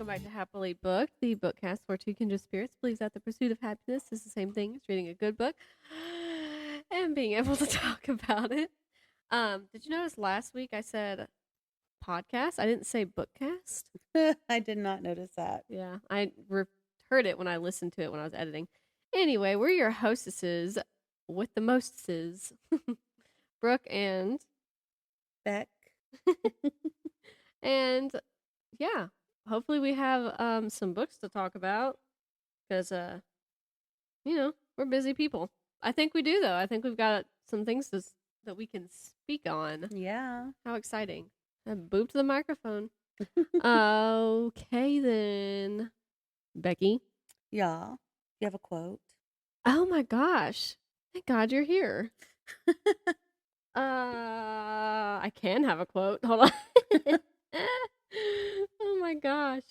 welcome back to Happily Booked, the bookcast where two kindred spirits believes that the pursuit of happiness is the same thing as reading a good book and being able to talk about it. Did you notice last week I said podcast? I didn't say bookcast. I did not notice that. Yeah, I heard it when I listened to it when I was editing. Anyway, we're your hostesses with the mostesses, Brooke and Beck. and yeah, hopefully we have some books to talk about because we're busy people. I think we do though. I think we've got some things that we can speak on. Yeah. How exciting. I booped the microphone. Okay then. Becky. Yeah. You have a quote? Oh my gosh. Thank God you're here. I can have a quote. Hold on. Oh my gosh.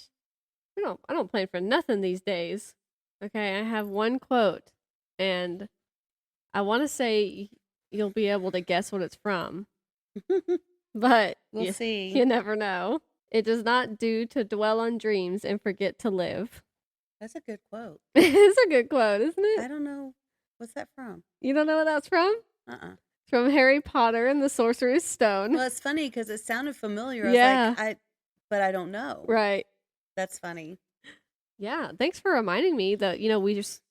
I don't plan for nothing these days. Okay, I have one quote and I want to say you'll be able to guess what it's from. But we'll see. You never know. It does not do to dwell on dreams and forget to live. That's a good quote. It is a good quote, isn't it? I don't know. What's that from? You don't know what that's from? Uh-uh. From Harry Potter and the Sorcerer's Stone. Well, it's funny because it sounded familiar. Yeah. But I don't know. Right. That's funny. Yeah. Thanks for reminding me that,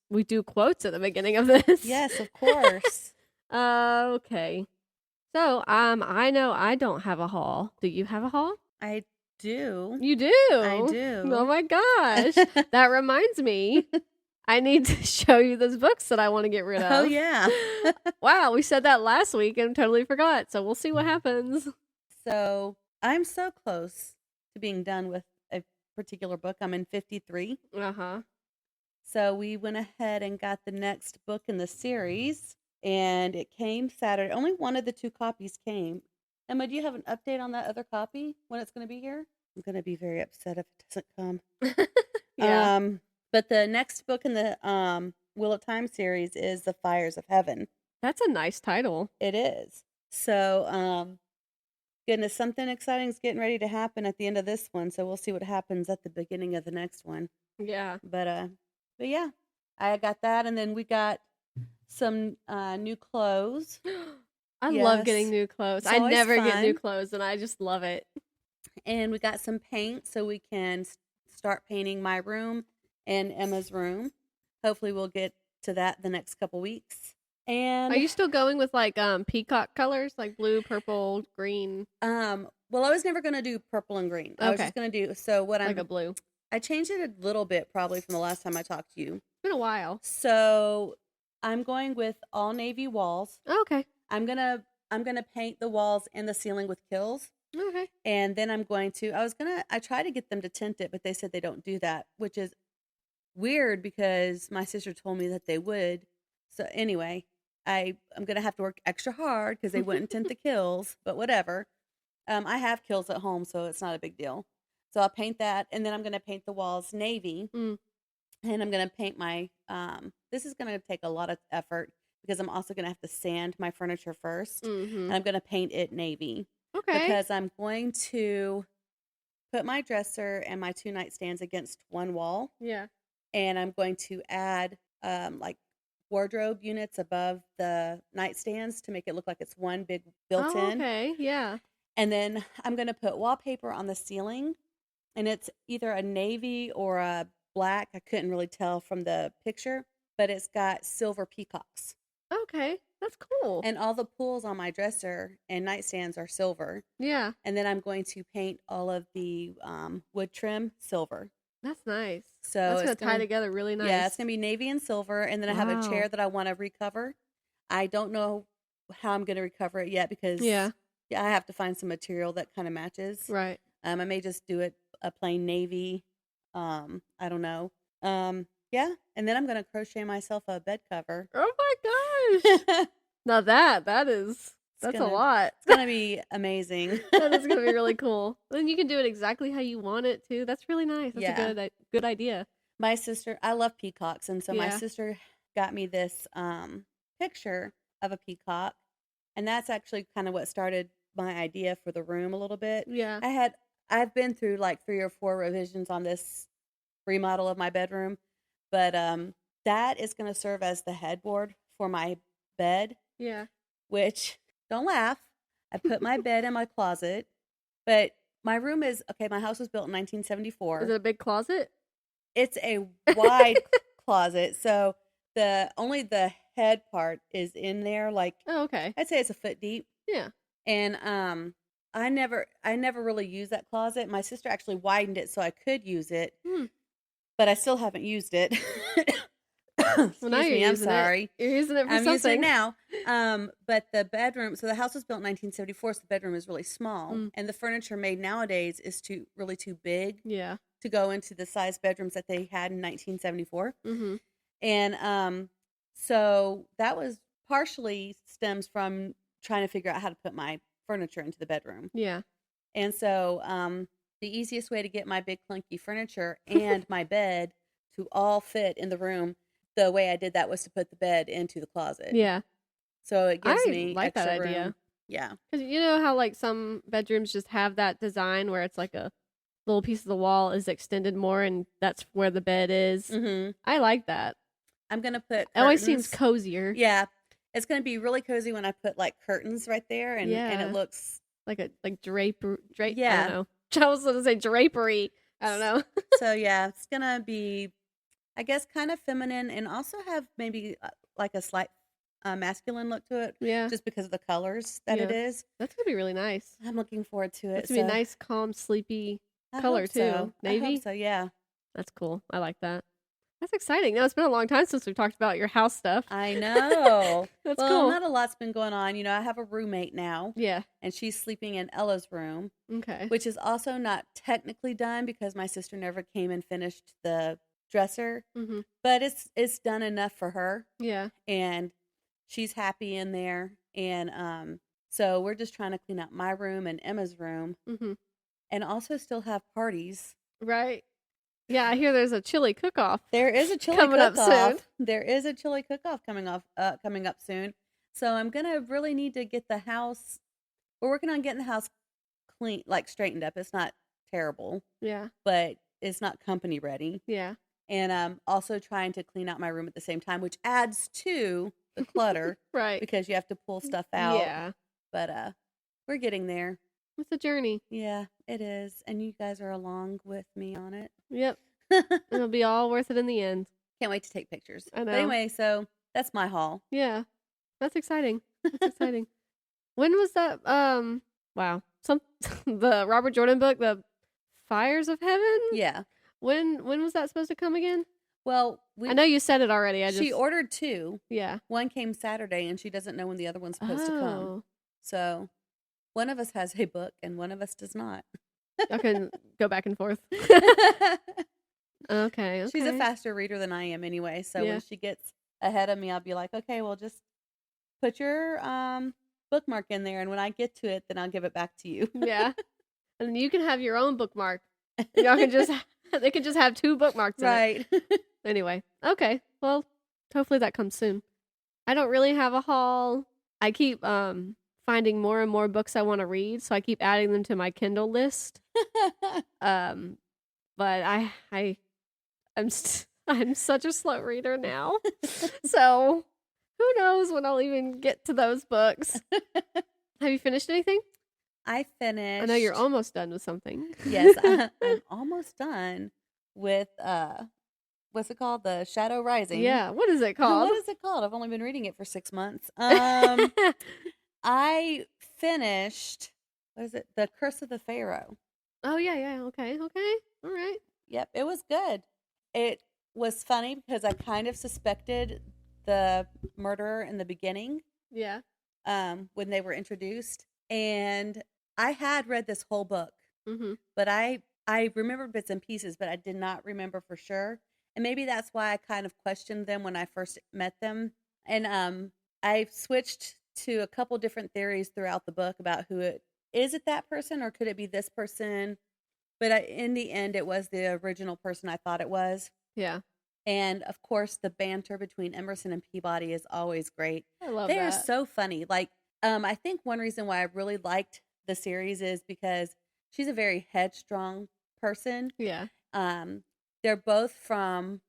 we do quotes at the beginning of this. Yes, of course. Okay. So, I know I don't have a haul. Do you have a haul? I do. You do? I do. Oh my gosh. That reminds me. I need to show you those books that I want to get rid of. Oh, yeah. Wow, we said that last week and totally forgot. So we'll see what happens. So I'm so close to being done with a particular book. I'm in 53. Uh-huh. So we went ahead and got the next book in the series, and it came Saturday. Only one of the two copies came. Emma, do you have an update on that other copy when it's going to be here? I'm going to be very upset if it doesn't come. Yeah. But the next book in the Wheel of Time series is The Fires of Heaven. That's a nice title. It is. So, goodness, something exciting is getting ready to happen at the end of this one. So we'll see what happens at the beginning of the next one. Yeah. But yeah, I got that, and then we got some new clothes. I love getting new clothes. I never get new clothes, and I just love it. And we got some paint so we can start painting my room and Emma's room. Hopefully we'll get to that the next couple weeks. And are you still going with like peacock colors, like blue, purple, green? Well, I was never going to do purple and green. I was just going to do like a blue. I changed it a little bit probably from the last time I talked to you. It's been a while. So I'm going with all navy walls. Okay. I'm gonna paint the walls and the ceiling with kills. Okay. And then I tried to get them to tint it, but they said they don't do that, which is weird because my sister told me that they would. So anyway, I'm going to have to work extra hard because they wouldn't tint the kills, but whatever. I have kills at home, so it's not a big deal. So I'll paint that, and then I'm going to paint the walls navy. And I'm going to paint my, this is going to take a lot of effort because I'm also going to have to sand my furniture first. And I'm going to paint it navy. Okay. Because I'm going to put my dresser and my 2 nightstands against one wall. Yeah. And I'm going to add like wardrobe units above the nightstands to make it look like it's one big built-in. Okay, yeah. And then I'm going to put wallpaper on the ceiling. And it's either a navy or a black. I couldn't really tell from the picture. But it's got silver peacocks. Okay, that's cool. And all the pulls on my dresser and nightstands are silver. Yeah. And then I'm going to paint all of the wood trim silver. That's nice. So that's going to tie together really nice. Yeah, it's going to be navy and silver. And then I have a chair that I want to recover. I don't know how I'm going to recover it yet because I have to find some material that kind of matches. Right. I may just do it a plain navy. I don't know. Yeah. And then I'm going to crochet myself a bed cover. Oh my gosh. Now that's a lot. It's going to be amazing. That is going to be really cool. Then you can do it exactly how you want it to. That's really nice. That's a good idea. My sister, I love peacocks. And so my sister got me this picture of a peacock. And that's actually kind of what started my idea for the room a little bit. Yeah. I had I've been through like 3 or 4 revisions on this remodel of my bedroom, but that is going to serve as the headboard for my bed. Yeah. Which, don't laugh, I put my bed in my closet, but my room is okay. My house was built in 1974. Is it a big closet? It's a wide closet, so only the head part is in there. Like, Oh, okay. I'd say it's a foot deep. Yeah. And I never really used that closet. My sister actually widened it so I could use it, but I still haven't used it. Excuse Well, now you're me, I'm using sorry. You're using it for I'm something. using it now. But the bedroom, so the house was built in 1974, so the bedroom is really small. And the furniture made nowadays is too big Yeah. to go into the size bedrooms that they had in 1974. Mm-hmm. And so that was partially stems from trying to figure out how to put my furniture into the bedroom. Yeah. And so the easiest way to get my big clunky furniture and my bed to all fit in the room, the way I did that was to put the bed into the closet. Yeah. So it gives me like extra that idea. room. Yeah. Because you know how like some bedrooms just have that design where it's like a little piece of the wall is extended more and that's where the bed is. Mm-hmm. I like that. I'm going to put curtains. It always seems cozier. Yeah. It's going to be really cozy when I put like curtains right there and it looks like drapery. Yeah. I don't know. I was going to say drapery. I don't know. So yeah, it's going to be, I guess, kind of feminine and also have maybe like a slight masculine look to it. Yeah. Just because of the colors that it is. That's going to be really nice. I'm looking forward to it. It's going to be a nice, calm, sleepy color too. So. Navy? I hope so, yeah. That's cool. I like that. That's exciting. Now, it's been a long time since we've talked about your house stuff. I know. That's cool. Well, not a lot's been going on. You know, I have a roommate now. Yeah. And she's sleeping in Ella's room. Okay. Which is also not technically done because my sister never came and finished the dresser. Mm-hmm. But it's done enough for her. Yeah. And she's happy in there. And so we're just trying to clean out my room and Emma's room. Mm-hmm. And also still have parties. Right. Yeah, I hear there's a chili cook-off. There is a chili coming cook-off. up soon. There is a chili cook-off coming up soon. So I'm going to really need to get the house. We're working on getting the house clean, like straightened up. It's not terrible. Yeah. But it's not company ready. Yeah. And I'm also trying to clean out my room at the same time, which adds to the clutter. Right. Because you have to pull stuff out. Yeah. But we're getting there. It's a journey. Yeah, it is. And you guys are along with me on it. Yep. It'll be all worth it in the end. Can't wait to take pictures. I know. But anyway, so that's my haul. Yeah. That's exciting. That's exciting. When was that? Wow. The Robert Jordan book, The Fires of Heaven? Yeah. When was that supposed to come again? Well, I know you said it already. She ordered 2. Yeah. One came Saturday, and she doesn't know when the other one's supposed to come. So one of us has a book, and one of us does not. I can go back and forth. Okay. She's a faster reader than I am anyway. So when she gets ahead of me, I'll be like, okay, well, just put your bookmark in there. And when I get to it, then I'll give it back to you. Yeah. And then you can have your own bookmark. Y'all can they can just have 2 bookmarks in right. it. Anyway. Okay. Well, hopefully that comes soon. I don't really have a haul. I keep finding more and more books I want to read. So I keep adding them to my Kindle list. But I'm such a slow reader now. So who knows when I'll even get to those books. Have you finished anything? I finished. I know you're almost done with something. Yes, I'm almost done with what's it called? The Shadow Rising. Yeah, what is it called? What is it called? I've only been reading it for 6 months. I finished, what is it? The Curse of the Pharaoh. Oh, yeah. Okay. All right. Yep, it was good. It was funny because I kind of suspected the murderer in the beginning. Yeah. When they were introduced. And I had read this whole book. Mm-hmm. But I remembered bits and pieces, but I did not remember for sure. And maybe that's why I kind of questioned them when I first met them. And I switched to a couple different theories throughout the book about is it that person or could it be this person? But in the end, it was the original person I thought it was. Yeah. And of course, the banter between Emerson and Peabody is always great. I love that. They are so funny. Like, I think one reason why I really liked the series is because she's a very headstrong person. Yeah. They're both from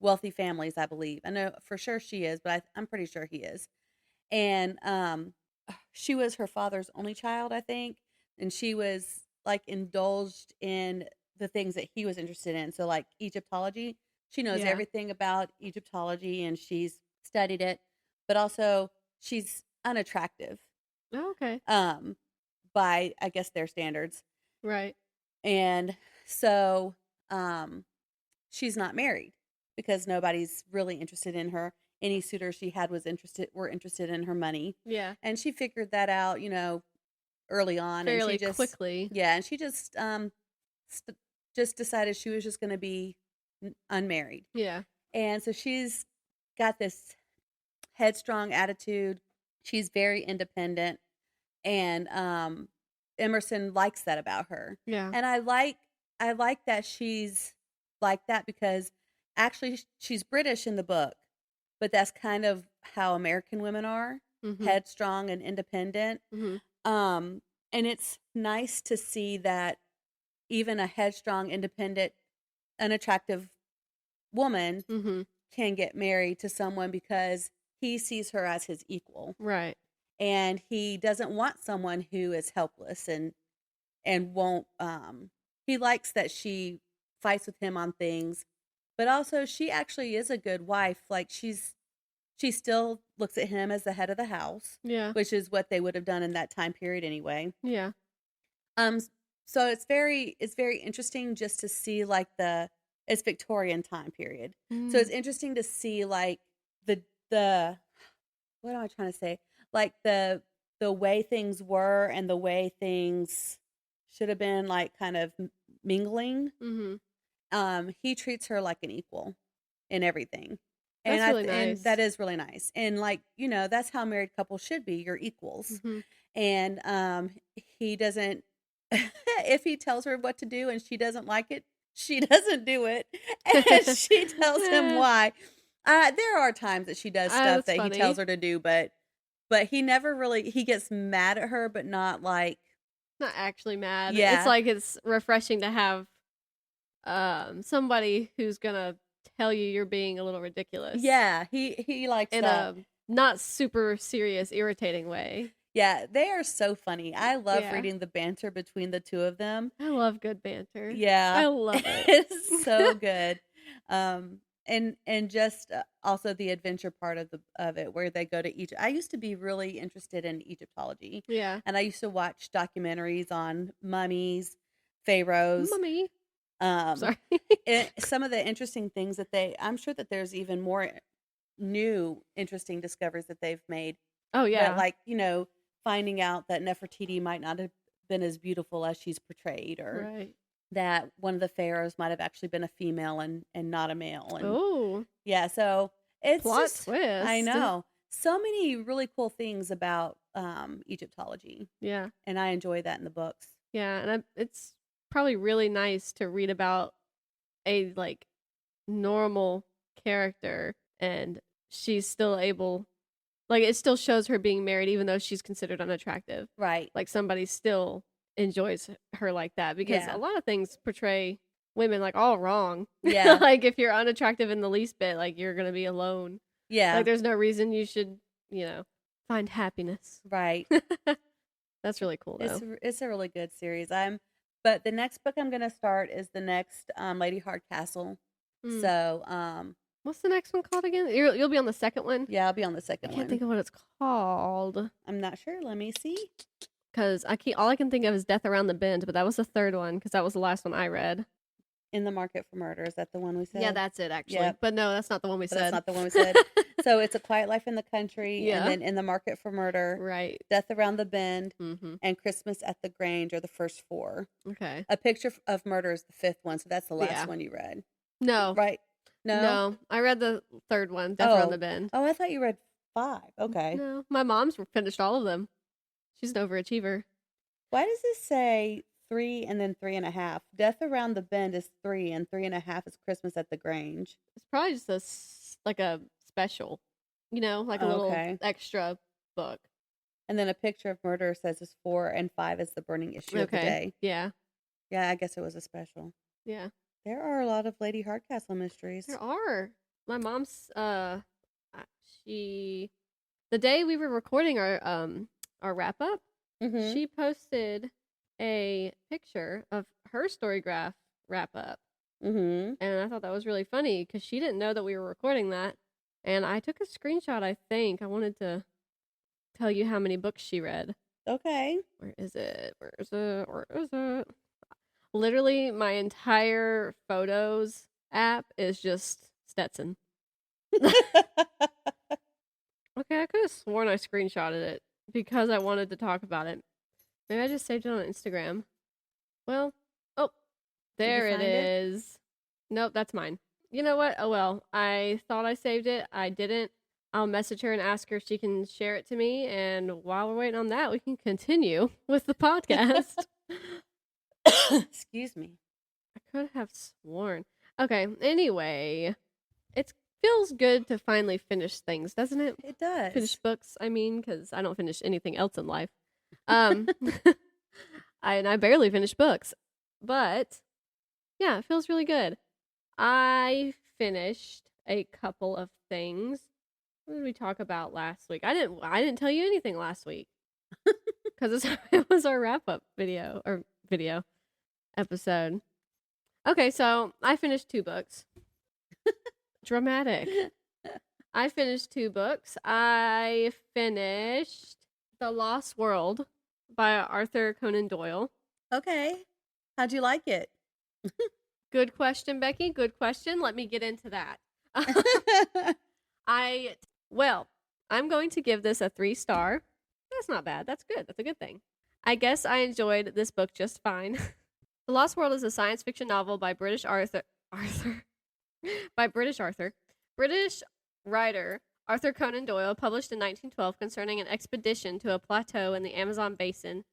wealthy families, I believe. I know for sure she is, but I'm pretty sure he is. And she was her father's only child, I think, and she was like indulged in the things that he was interested in. So like Egyptology, she knows Yeah. everything about Egyptology and she's studied it, but also she's unattractive Oh, okay. by I guess their standards. Right. And so she's not married because nobody's really interested in her. Any suitor she had were interested in her money. Yeah. And she figured that out, early on. Fairly And she just quickly. Yeah, and she just decided she was just going to be unmarried. Yeah. And so she's got this headstrong attitude. She's very independent, and Emerson likes that about her. Yeah. And I like that she's like that because actually she's British in the book, but that's kind of how American women are, headstrong and independent. And it's nice to see that even a headstrong, independent, unattractive woman can get married to someone because he sees her as his equal. Right. And he doesn't want someone who is helpless and won't he likes that she fights with him on things, but also she actually is a good wife. Like she still looks at him as the head of the house. Yeah. Which is what they would have done in that time period anyway. Yeah. So it's very interesting just to see like it's Victorian time period. So it's interesting to see like the what am I trying to say? Like the way things were and the way things should have been, like kind of mingling. He treats her like an equal in everything. And that's really nice. And that is really nice. And like, that's how married couples should be. You're equals. And he doesn't if he tells her what to do and she doesn't like it, she doesn't do it. And she tells him why. There are times that she does stuff that funny. He tells her to do, but he never really, he gets mad at her, but not like. Not actually mad. Yeah. It's like it's refreshing to have somebody who's going to tell you you're being a little ridiculous. Yeah, he likes in that. In a not super serious, irritating way. Yeah, they are so funny. I love reading the banter between the two of them. I love good banter. Yeah. I love it. It's so good. And just also the adventure part of it where they go to Egypt. I used to be really interested in Egyptology. Yeah. And I used to watch documentaries on mummies, pharaohs. Mummy. Sorry. Some of the interesting things that I'm sure that there's even more new interesting discoveries that they've made. Oh yeah. But like, finding out that Nefertiti might not have been as beautiful as she's portrayed, or that one of the pharaohs might have actually been a female and not a male. Oh, yeah. So it's plot twist. I know so many really cool things about Egyptology. Yeah, and I enjoy that in the books. Yeah, and it's probably really nice to read about a like normal character, and she's still able. Like, it still shows her being married, even though she's considered unattractive. Right. Like, somebody still enjoys her like that. Because a lot of things portray women, like, all wrong. Yeah. Like, if you're unattractive in the least bit, like, you're going to be alone. Yeah. Like, there's no reason you should, find happiness. Right. That's really cool, though. It's a really good series. But the next book I'm going to start is the next Lady Hardcastle. So, what's the next one called again? You'll be on the second one? Yeah, I'll be on the second one. I can't think of what it's called. I'm not sure. Let me see. Because all I can think of is Death Around the Bend, but that was the third one because that was the last one I read. In the Market for Murder. Is that the one we said? Yeah, that's it, actually. Yep. But no, that's not the one we said. That's not the one we said. So it's A Quiet Life in the Country, and then In the Market for Murder, right? Death Around the Bend, and Christmas at the Grange are the first four. Okay. A Picture of Murder is the fifth one, so that's the last one you read. No. Right? No, I read the third one, Death Around the Bend. Oh, I thought you read 5. Okay. No, my mom's finished all of them. She's an overachiever. Why does this say 3 and then 3.5? Death Around the Bend is 3, and 3.5 is Christmas at the Grange. It's probably just a special, like a little extra book. And then a picture of murder says it's 4 and 5 is the burning issue of the day. Yeah. Yeah, I guess it was a special. Yeah. There are a lot of Lady Hardcastle mysteries. There are. My mom's the day we were recording our wrap up, she posted a picture of her Storygraph wrap up. And I thought that was really funny because she didn't know that we were recording that. And I took a screenshot, I think. I wanted to tell you how many books she read. Okay. Where is it? Where is it? Where is it? Literally, my entire photos app is just Stetson. Okay, I could have sworn I screenshotted it because I wanted to talk about it. Maybe I just saved it on Instagram. Well, oh, there it is. Nope, that's mine. You know what? Oh, well, I thought I saved it. I didn't. I'll message her and ask her if she can share it to me. And while we're waiting on that, we can continue with the podcast. Excuse me. I could have sworn. Okay, anyway, it feels good to finally finish things, doesn't it? It does. Finish books, I mean, because I don't finish anything else in life. I barely finish books. But, yeah, it feels really good. I finished a couple of things. What did we talk about last week? I didn't tell you anything last week. Because it was our wrap-up video episode. Okay, so I finished 2 books. Dramatic. I finished 2 books. I finished The Lost World by Arthur Conan Doyle. Okay. How'd you like it? Good question, Becky. Good question. Let me get into that. I'm going to give this a 3-star. That's not bad. That's good. That's a good thing. I guess I enjoyed this book just fine. The Lost World is a science fiction novel by British writer Arthur Conan Doyle, published in 1912, concerning an expedition to a plateau in the Amazon basin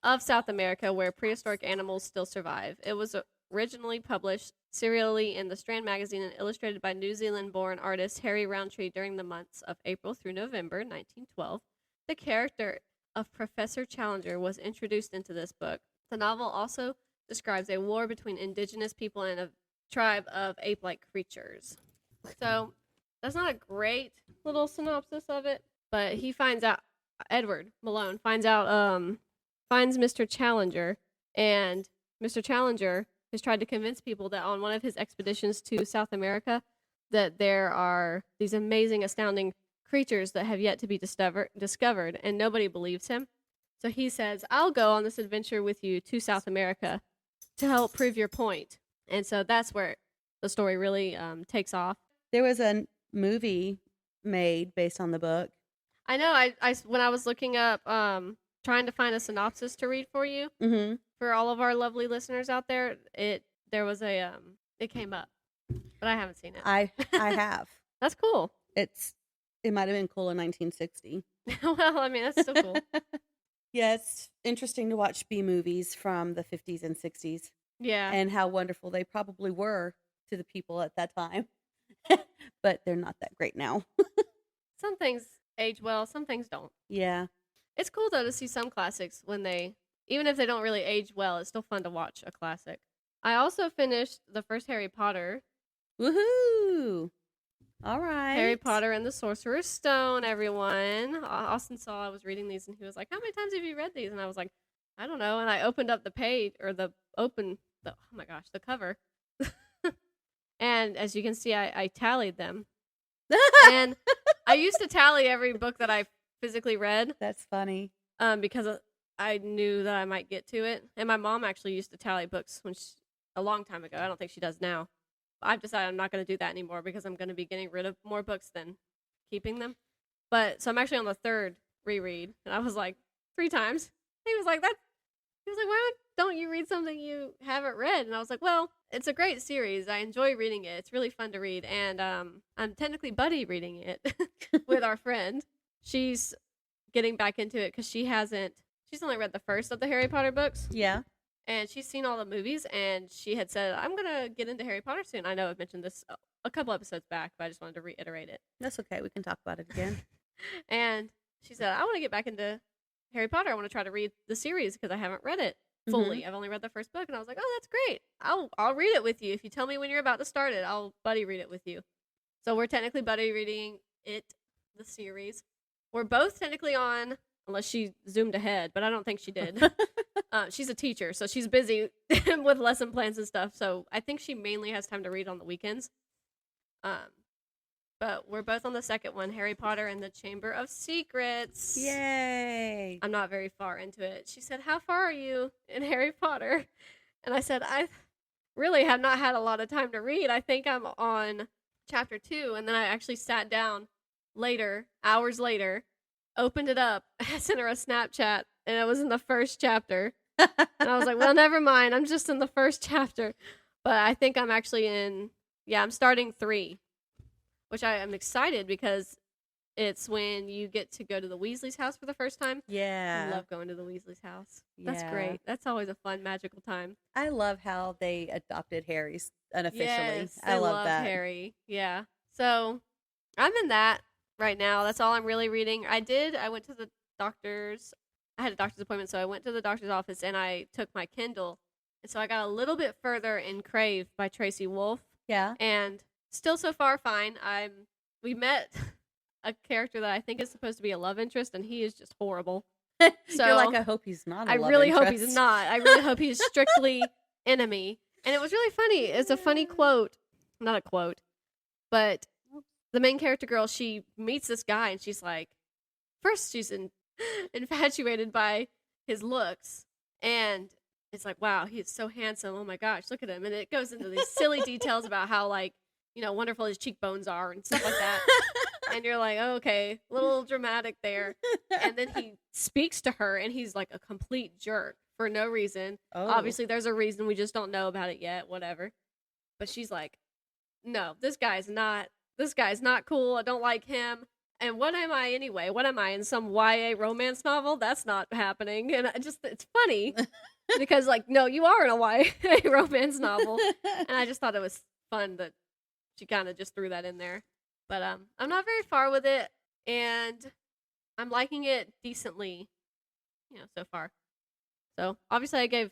of South America where prehistoric animals still survive. It was originally published serially in the Strand magazine and illustrated by New Zealand-born artist Harry Rowntree during the months of April through November 1912. The character of Professor Challenger was introduced into this book. The novel also describes a war between indigenous people and a tribe of ape-like creatures. So, that's not a great little synopsis of it, but he finds out, Edward Malone finds Mr. Challenger, and Mr. Challenger has tried to convince people that on one of his expeditions to South America that there are these amazing, astounding creatures that have yet to be discovered, and nobody believes him. So he says, I'll go on this adventure with you to South America to help prove your point. And so that's where the story really takes off. There was a movie made based on the book. I know. I when I was looking up, trying to find a synopsis to read for you, for all of our lovely listeners out there, it came up, but I haven't seen it. I have. That's cool. It might have been cool in 1960. Well, I mean, that's still cool. Yeah, it's interesting to watch B movies from the 50s and 60s. Yeah. And how wonderful they probably were to the people at that time. But they're not that great now. Some things age well, some things don't. Yeah. It's cool, though, to see some classics even if they don't really age well, it's still fun to watch a classic. I also finished the first Harry Potter. Woohoo! All right. Harry Potter and the Sorcerer's Stone, everyone. Austin saw I was reading these, and he was like, how many times have you read these? And I was like, I don't know. And I opened up the page, or the cover. And as you can see, I tallied them. And I used to tally every book that I physically read. That's funny. Because I knew that I might get to it. And my mom actually used to tally books a long time ago. I don't think she does now. I've decided I'm not going to do that anymore because I'm going to be getting rid of more books than keeping them. So I'm actually on the 3rd reread. And I was like, 3 times. He was like, why don't you read something you haven't read? And I was like, well, it's a great series. I enjoy reading it. It's really fun to read. And I'm technically buddy reading it with our friend. She's getting back into it because she's only read the first of the Harry Potter books. Yeah. And she's seen all the movies, and she had said, I'm going to get into Harry Potter soon. I know I've mentioned this a couple episodes back, but I just wanted to reiterate it. That's okay. We can talk about it again. And she said, I want to get back into Harry Potter. I want to try to read the series because I haven't read it fully. I've only read the first book, and I was like, oh, that's great. I'll read it with you. If you tell me when you're about to start it, I'll buddy read it with you. So we're technically buddy reading it, the series. We're both technically on, unless she zoomed ahead, but I don't think she did. She's a teacher, so she's busy with lesson plans and stuff. So I think she mainly has time to read on the weekends. But we're both on the second one, Harry Potter and the Chamber of Secrets. Yay! I'm not very far into it. She said, how far are you in Harry Potter? And I said, I really have not had a lot of time to read. I think I'm on chapter 2. And then I actually sat down later, hours later, opened it up. I sent her a Snapchat, and it was in the first chapter. And I was like, well, never mind. I'm just in the first chapter. But I think I'm actually I'm starting 3. Which I am excited because it's when you get to go to the Weasley's house for the first time. Yeah. I love going to the Weasley's house. That's great. That's always a fun, magical time. I love how they adopted Harry's unofficially. Yes, I love that. Harry. Yeah. So I'm in that right now. That's all I'm really reading. I went to the doctor's. I had a doctor's appointment, so I went to the doctor's office and I took my Kindle. And so I got a little bit further in Crave by Tracy Wolff. Yeah. And still so far fine. We met a character that I think is supposed to be a love interest, and he is just horrible. So you're like, I hope he's not a I love really interest. hope he's not. I really hope he's strictly enemy. And it was really funny. It's a funny quote. Not a quote. But the main character girl, she meets this guy, and she's like, first she's infatuated by his looks. And it's like, wow, he's so handsome. Oh my gosh, look at him. And it goes into these silly details about how, like, wonderful his cheekbones are and stuff like that. And you're like, oh, okay, a little dramatic there. And then he speaks to her, and he's like a complete jerk for no reason. Oh. Obviously, there's a reason. We just don't know about it yet, whatever. But she's like, no, this guy's not cool. I don't like him. And what am I anyway? What am I, in some YA romance novel? That's not happening. And it's funny because, like, no, you are in a YA romance novel. And I just thought it was fun that she kind of just threw that in there. But I'm not very far with it, and I'm liking it decently, so far. So obviously I gave,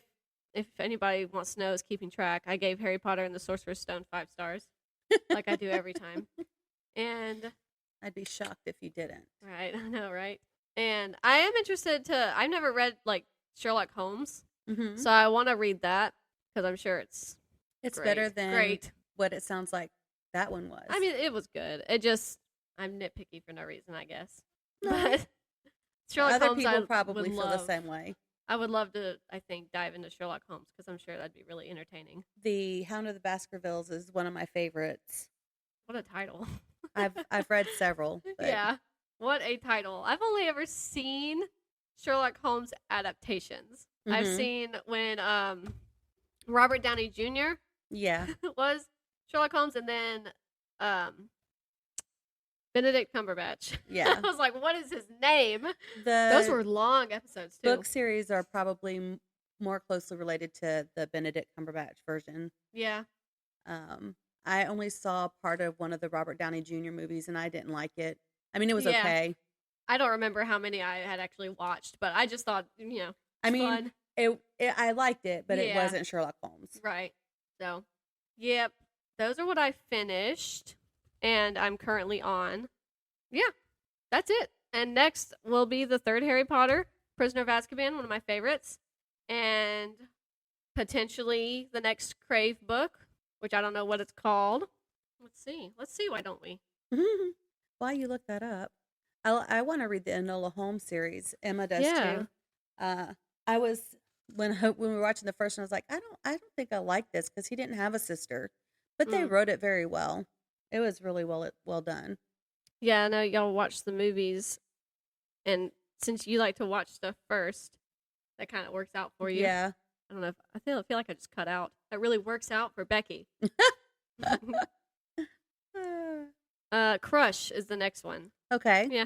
if anybody wants to know, is keeping track, I gave Harry Potter and the Sorcerer's Stone 5 stars, like I do every time. And I'd be shocked if you didn't. Right, I know, right? And I am interested I've never read, like, Sherlock Holmes, so I want to read that, because I'm sure it's great. Better than what it sounds like that one was. I mean, it was good. I'm nitpicky for no reason, I guess. No. But Sherlock Other Holmes, people probably feel the same way. I would love to, I think, dive into Sherlock Holmes, because I'm sure that'd be really entertaining. The Hound of the Baskervilles is one of my favorites. What a title. I've read several. But... Yeah. What a title. I've only ever seen Sherlock Holmes adaptations. I've seen when Robert Downey Jr. was Sherlock Holmes, and then Benedict Cumberbatch. Yeah. I was like, what is his name? Those were long episodes, too. Book series are probably more closely related to the Benedict Cumberbatch version. Yeah. I only saw part of one of the Robert Downey Jr. movies, and I didn't like it. I mean, it was okay. I don't remember how many I had actually watched, but I just thought, fun. I liked it, but it wasn't Sherlock Holmes. Right. So, yep. Those are what I finished, and I'm currently on. Yeah, that's it. And next will be the third Harry Potter, Prisoner of Azkaban, one of my favorites, and potentially the next Crave book, which I don't know what it's called. Let's see, why don't we? While you look that up, I want to read the Enola Holmes series. Emma does too. I was when we were watching the first one, I was like, I don't think I like this, because he didn't have a sister, but they wrote it very well. It was really well done. Yeah, I know y'all watch the movies, and since you like to watch stuff first, that kind of works out for you. Yeah. I don't know. I feel like I just cut out. That really works out for Becky. Crush is the next one. Okay. Yeah.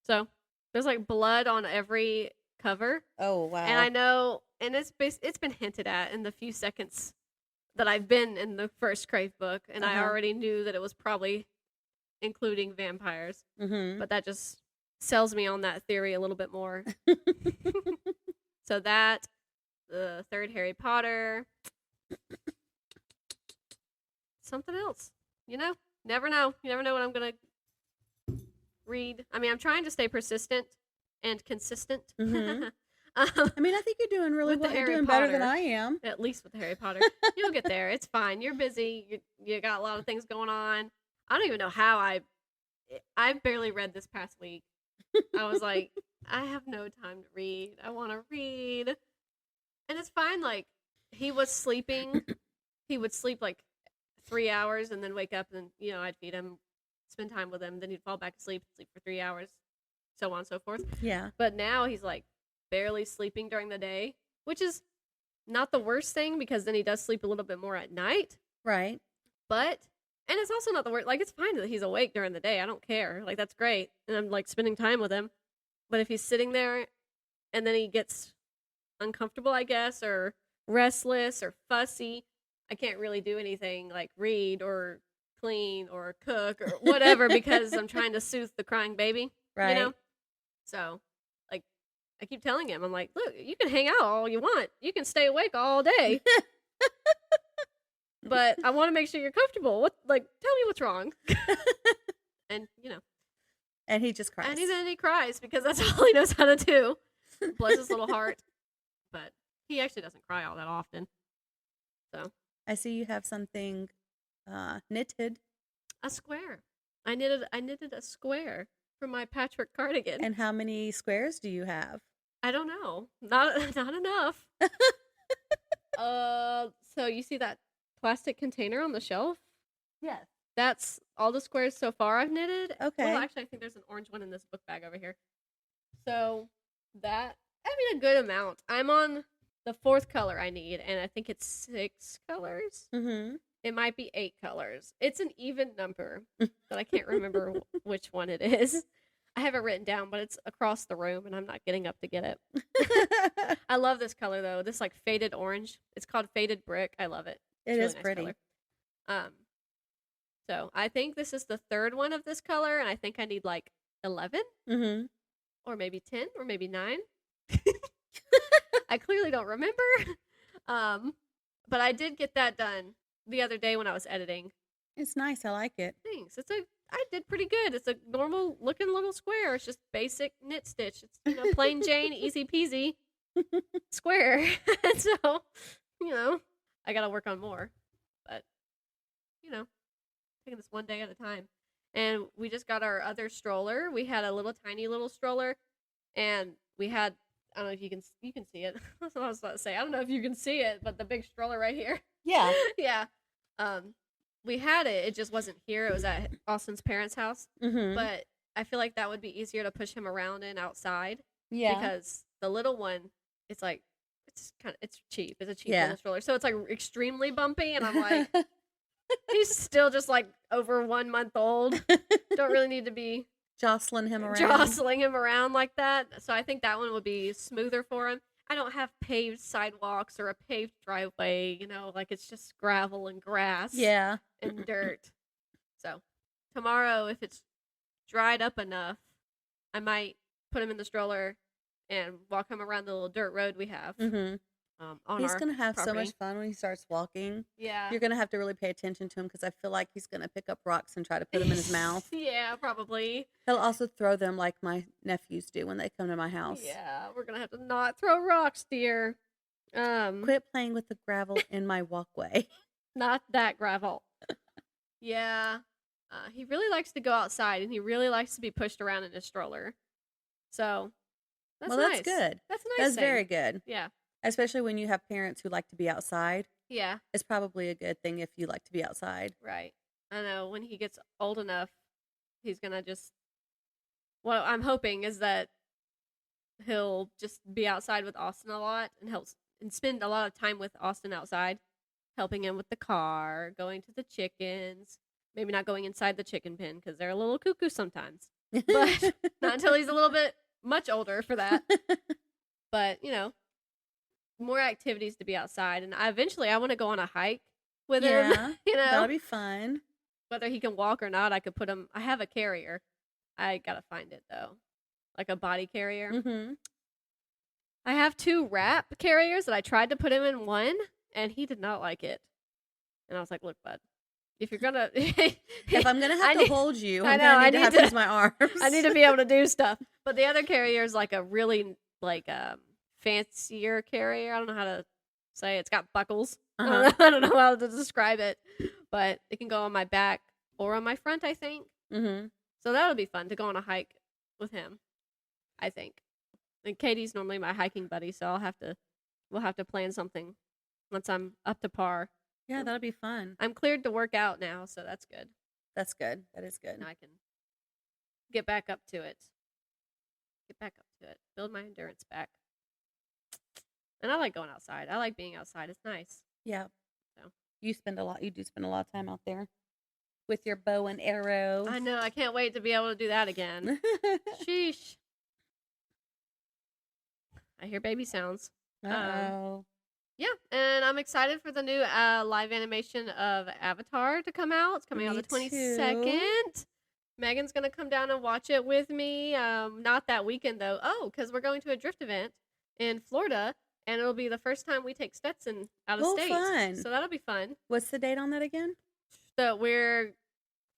So there's like blood on every cover. Oh wow. And I know, and it's been hinted at in the few seconds that I've been in the first Crave book, and I already knew that it was probably including vampires. But that just sells me on that theory a little bit more. So that, the third Harry Potter, something else. You know, never know. You never know what I'm going to read. I mean, I'm trying to stay persistent and consistent. Mm-hmm. I mean, I think you're doing really well. You're doing better than I am. At least with the Harry Potter. You'll get there. It's fine. You're busy. You got a lot of things going on. I don't even know how I barely read this past week. I was like, I have no time to read. I want to read. And it's fine. Like, he was sleeping. He would sleep like 3 hours and then wake up and, you know, I'd feed him, spend time with him. Then he'd fall back asleep, sleep for 3 hours, so on and so forth. Yeah. But now he's like barely sleeping during the day, which is not the worst thing because then he does sleep a little bit more at night. Right. But, and it's also not the worst. Like, it's fine that he's awake during the day. I don't care. Like, that's great. And I'm like spending time with him. But if he's sitting there and then he gets uncomfortable, I guess, or restless or fussy, I can't really do anything like read or clean or cook or whatever because I'm trying to soothe the crying baby. Right. You know? So, like, I keep telling him, I'm like, look, you can hang out all you want. You can stay awake all day. But I want to make sure you're comfortable. Tell me what's wrong. And, you know. And he just cries. And then he cries because that's all he knows how to do. Bless his little heart. But he actually doesn't cry all that often. So. I see you have something knitted. A square. I knitted a square for my patchwork cardigan. And how many squares do you have? I don't know. Not enough. So you see that plastic container on the shelf? Yes. That's all the squares so far I've knitted. Okay. Well, actually, I think there's an orange one in this book bag over here. So a good amount. I'm on the 4th color I need, and I think it's 6 colors. Mm-hmm. It might be 8 colors. It's an even number, but I can't remember which one it is. I have it written down, but it's across the room, and I'm not getting up to get it. I love this color, though. This, like, faded orange. It's called Faded Brick. I love it. It is pretty. Color. So I think this is the 3rd one of this color, and I think I need, like, 11? Mm-hmm. Or maybe 10? Or maybe 9? I clearly don't remember. But I did get that done the other day when I was editing. It's nice. I like it. Thanks. I did pretty good. It's a normal looking little square. It's just basic knit stitch. It's, you know, plain Jane, easy peasy square. So, you know, I got to work on more. But, you know, taking this one day at a time. And we just got our other stroller. We had a tiny little stroller, and we had, I don't know if you can see it. That's what I was about to say. I don't know if you can see it, but the big stroller right here. Yeah. Yeah. We had it. It just wasn't here. It was at Austin's parents' house. Mm-hmm. But I feel like that would be easier to push him around in outside. Yeah. Because the little one, it's like, it's cheap. It's a cheap little stroller. So it's like extremely bumpy. And I'm like, he's still just like over 1 month old. Don't really need to be jostling him around like that. So I think that one would be smoother for him. I don't have paved sidewalks or a paved driveway, you know, like it's just gravel and grass. Yeah. And dirt. So tomorrow, if it's dried up enough, I might put him in the stroller and walk him around the little dirt road we have. Mm-hmm. He's going to have property. so much fun when he starts walking. Yeah. You're going to have to really pay attention to him because I feel like he's going to pick up rocks and try to put them in his mouth. Yeah, probably. He'll also throw them like my nephews do when they come to my house. Yeah, we're going to have to not throw rocks, dear. Quit playing with the gravel in my walkway. Not that gravel. Yeah. He really likes to go outside, and he really likes to be pushed around in his stroller. So, that's nice. That's good. That's a nice That's very good. Yeah. Especially when you have parents who like to be outside. Yeah. It's probably a good thing if you like to be outside. Right. I know when he gets old enough, he's going to just, what I'm hoping is that he'll just be outside with Austin a lot and spend a lot of time with Austin outside, helping him with the car, going to the chickens, maybe not going inside the chicken pen because they're a little cuckoo sometimes, but not until he's a little bit much older for that. But, you know, more activities to be outside, and eventually I want to go on a hike with him. You know, that'll be fun. Whether he can walk or not, I could put him. I have a carrier. I gotta find it though. like a body carrier. Mm-hmm. I have 2 wrap carriers that I tried to put him in one, and he did not like it. And I was like, look, bud, if you're gonna, if I'm gonna have to hold you, I'm gonna need to have to use my arms. I need to be able to do stuff. But the other carrier is like a really fancier carrier. I don't know how to say. It's got buckles. I don't know how to describe it, but it can go on my back or on my front, I think. Mm-hmm. So that'll be fun to go on a hike with him, I think. And Katie's normally my hiking buddy, so we'll have to plan something once I'm up to par. Yeah, that'll be fun. I'm cleared to work out now, so that's good. That's good. That is good. Now I can get back up to it. Build my endurance back. And I like going outside. I like being outside. It's nice. Yeah. So you do spend a lot of time out there with your bow and arrows. I know. I can't wait to be able to do that again. Sheesh. I hear baby sounds. Uh-oh. Yeah, and I'm excited for the new live animation of Avatar to come out. It's coming out the 22nd. Megan's going to come down and watch it with me. Not that weekend, though. Oh, because we're going to a drift event in Florida, and it'll be the first time we take Stetson out of state. Fun. So that'll be fun. What's the date on that again? So where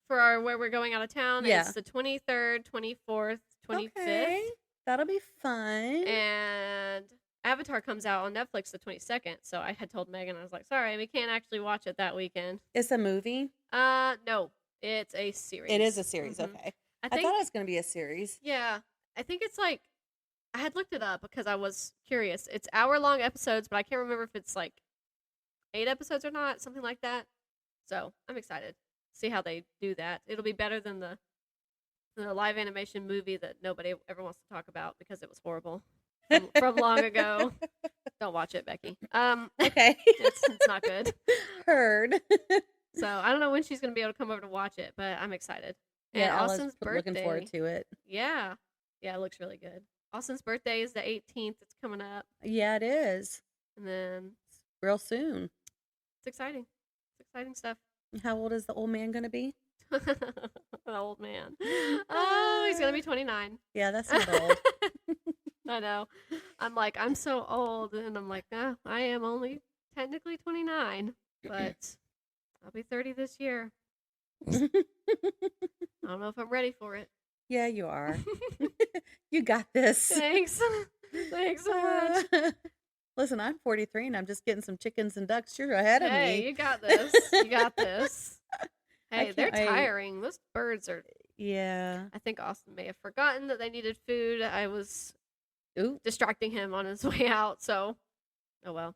we're going out of town, it's the 23rd, 24th, 25th. Okay. That'll be fun. And Avatar comes out on Netflix the 22nd. So I had told Megan, I was like, sorry, we can't actually watch it that weekend. It's a movie? No. It's a series. It is a series, mm-hmm. Okay. I thought it was going to be a series. Yeah. I think it's like, I had looked it up because I was curious. It's hour-long episodes, but I can't remember if it's like 8 episodes or not, something like that. So I'm excited to see how they do that. It'll be better than the live animation movie that nobody ever wants to talk about because it was horrible from long ago. Don't watch it, Becky. Okay. It's not good. Heard. So I don't know when she's going to be able to come over to watch it, but I'm excited. And Yeah, Austin's birthday. Looking forward to it. Yeah. Yeah, it looks really good. Austin's birthday is the 18th. It's coming up. Yeah, it is. And then real soon. It's exciting. It's exciting stuff. How old is the old man going to be? An old man. Oh, he's going to be 29. Yeah, that's not old. I know. I'm like, I'm so old. And I'm like, no, I am only technically 29. But I'll be 30 this year. I don't know if I'm ready for it. Yeah, you are. You got this. Thanks. Thanks so much. Listen, I'm 43 and I'm just getting some chickens and ducks. You're ahead of me. Hey, you got this. You got this. Hey, they're tiring. Those birds are. Yeah. I think Austin may have forgotten that they needed food. I was distracting him on his way out. So, oh well.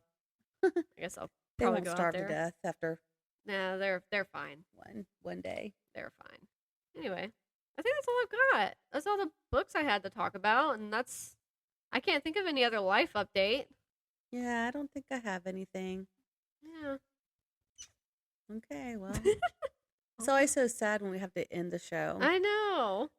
I guess I'll probably go starve out there. to death after. No, they're fine. One day. They're fine. Anyway, I think that's all I've got. That's all the books I had to talk about, and I can't think of any other life update. Yeah, I don't think I have anything. Yeah. Okay, well. It's always so sad when we have to end the show. I know.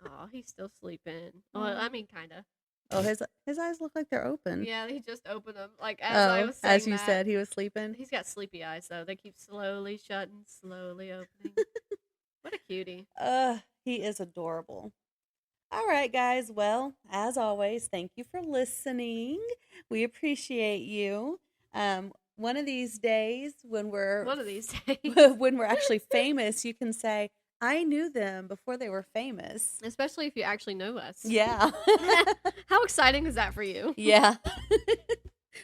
Oh, he's still sleeping. Well, I mean, kind of. Oh, his eyes look like they're open. Yeah, he just opened them. Like, as I was saying as you said, he was sleeping. He's got sleepy eyes, though. They keep slowly shutting, slowly opening. What a cutie. He is adorable. All right, guys. Well, as always, thank you for listening. We appreciate you. One of these days, when we're actually famous, you can say, I knew them before they were famous. Especially if you actually know us. Yeah. How exciting is that for you? Yeah.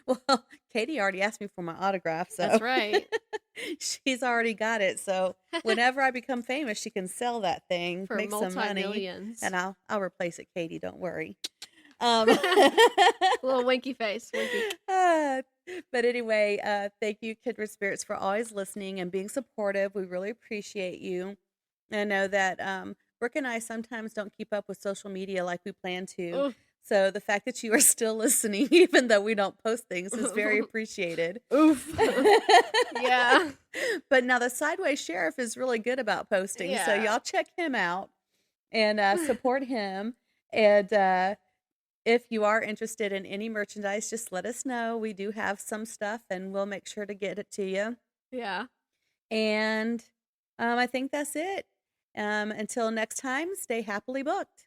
Well, Katie already asked me for my autograph, so that's right. She's already got it. So whenever I become famous, she can sell that thing, for make some money, and I'll replace it, Katie. Don't worry. Little winky face. Winky. But anyway, thank you, Kindred Spirits, for always listening and being supportive. We really appreciate you. I know that Brooke and I sometimes don't keep up with social media like we plan to. Oof. So the fact that you are still listening, even though we don't post things, is very appreciated. Oof. Yeah. But now the Sideways Sheriff is really good about posting. Yeah. So y'all check him out and support him. And if you are interested in any merchandise, just let us know. We do have some stuff, and we'll make sure to get it to you. Yeah. And I think that's it. Until next time, stay happily booked.